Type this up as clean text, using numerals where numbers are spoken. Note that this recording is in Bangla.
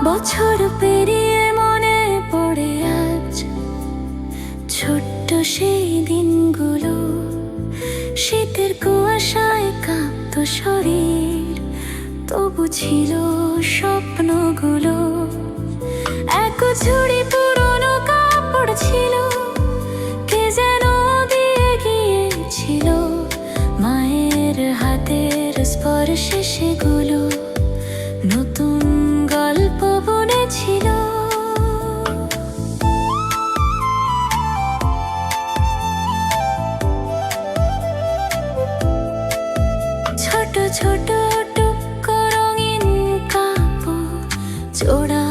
বছর পেরিয়ে মনে পড়ে আজ ছোট্ট সেই দিনগুলো। শীতের কুয়াশায় কাঁপতো শরীর, তবু ছিল স্বপ্নগুলো। এক ঝুড়ি পুরনো কাপড় ছিল, কে যেন দিয়ে গিয়েছিল। মায়ের হাতের স্পর্শে সেগুলো নতুন গল্প বলেছিল। ছোট ছোট টুকরো রঙিন কাপড় জোড়া